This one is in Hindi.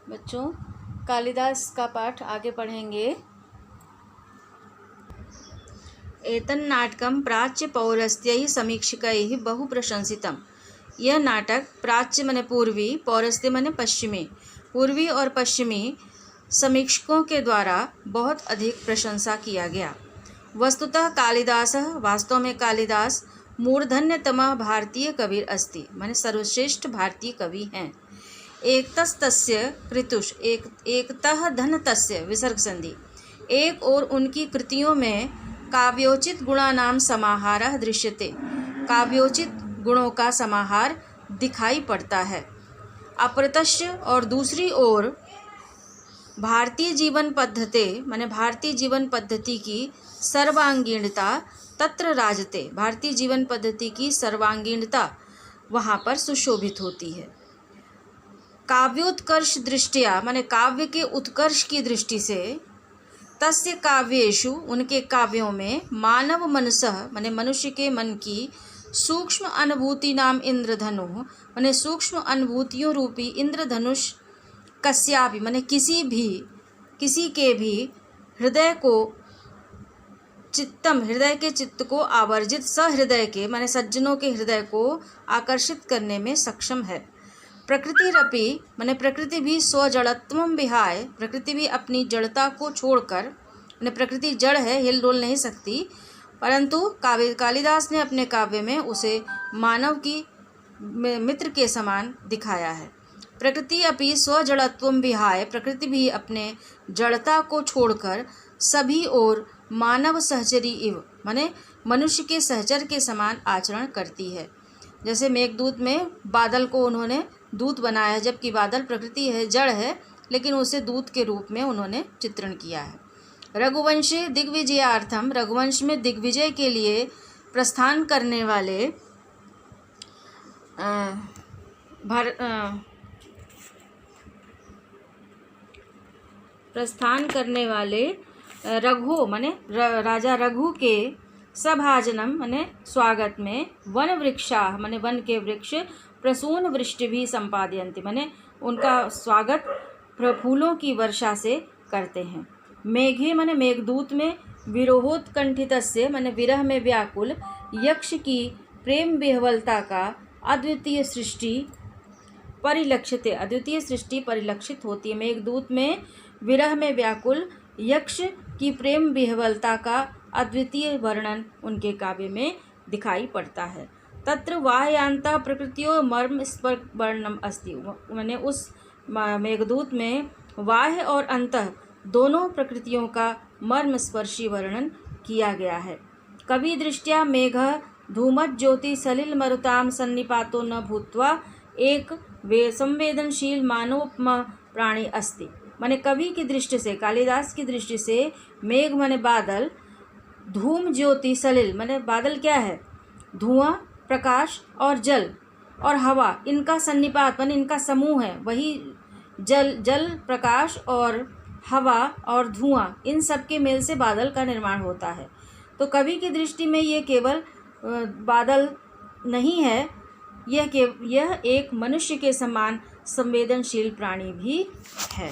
बच्चों, कालिदास का पाठ आगे पढ़ेंगे। एतन्नाटकं प्राच्य पौरस्त्यैः समीक्षकैः बहु प्रशंसितम्। यह नाटक प्राच्य माने पूर्वी, पौरस्त्य माने पश्चिमी, पूर्वी और पश्चिमी समीक्षकों के द्वारा बहुत अधिक प्रशंसा किया गया। वस्तुतः कालिदासः, वास्तव में कालिदास मूर्धन्यतमः भारतीय कविर अस्ति, माने सर्वश्रेष्ठ भारतीय कवि हैं। एकतस्तस्य कृतुष, एकतः धनतस्य विसर्ग संधि। एक और उनकी कृतियों में काव्योचित गुणानाम समाहारः दृश्यते, काव्योचित गुणों का समाहार दिखाई पड़ता है। अप्रतश्य, और दूसरी ओर भारतीय जीवन पद्धति माने भारतीय जीवन पद्धति की सर्वांगीणता तत्र राजते, भारतीय जीवन पद्धति की सर्वांगीणता वहाँ पर सुशोभित होती है। काव्योत्कर्ष दृष्टिया माने काव्य के उत्कर्ष की दृष्टि से, तस्य काव्येषु उनके काव्यों में मानव मनसः माने मनुष्य के मन की सूक्ष्म अनुभूति नाम इंद्रधनु माने सूक्ष्म अनुभूतियों रूपी इंद्रधनुष कस्यापि माने किसी के भी हृदय को चित्तम, हृदय के चित्त को आवर्जित, सहृदय के माने सज्जनों के हृदय को आकर्षित करने में सक्षम है। प्रकृतिरपि माने प्रकृति भी स्वजड़त्वम विहाय, प्रकृति भी अपनी जड़ता को छोड़कर, माने प्रकृति जड़ है, हिल डोल नहीं सकती, परंतु कालिदास ने अपने काव्य में उसे मानव की मित्र के समान दिखाया है। प्रकृति अपि स्वजड़त्वम विहाय, प्रकृति भी अपने जड़ता को छोड़कर सभी और मानव सहचरी इव माने मनुष्य के सहचर के समान आचरण करती है। जैसे मेघदूत में बादल को उन्होंने दूत बनाया, जबकि बादल प्रकृति है, जड़ है, लेकिन उसे दूत के रूप में उन्होंने चित्रण किया है। रघुवंशे दिग्विजयार्थम, रघुवंश में दिग्विजय के लिए प्रस्थान करने वाले रघु माने राजा रघु के सभाजनम माने स्वागत में वन वृक्षा माने वन के वृक्ष प्रसून वृष्टि भी संपादयन्ति माने उनका स्वागत फूलों की वर्षा से करते हैं। मेघे माने मेघदूत में विरहोत्कंठितस्य माने विरह में व्याकुल यक्ष की प्रेम विह्वलता का अद्वितीय सृष्टि परिलक्षित, अद्वितीय सृष्टि परिलक्षित होती है। मेघदूत में विरह में व्याकुल यक्ष की प्रेम विह्वलता का अद्वितीय वर्णन उनके काव्य में दिखाई पड़ता है। तत्र वाह्यांतः प्रकृतियों मर्म स्पर्श वर्णनम अस्ति, मैंने उस मेघदूत में बाह्य और अंतः दोनों प्रकृतियों का मर्मस्पर्शी वर्णन किया गया है। कवि दृष्टिया मेघ धूमज्योति सलिल मरुताम सन्निपातो न भूत्वा एक संवेदनशील मानवोपम प्राणी अस्ति, माने कवि की दृष्टि से, कालिदास की दृष्टि से मेघ माने बादल, धूम ज्योति सलिल माने बादल क्या है, धुआं, प्रकाश, और जल और हवा, इनका सन्निपात माने इनका समूह है, वही जल प्रकाश और हवा और धुआं, इन सब के मेल से बादल का निर्माण होता है। तो कवि की दृष्टि में ये केवल बादल नहीं है, यह एक मनुष्य के समान संवेदनशील प्राणी भी है।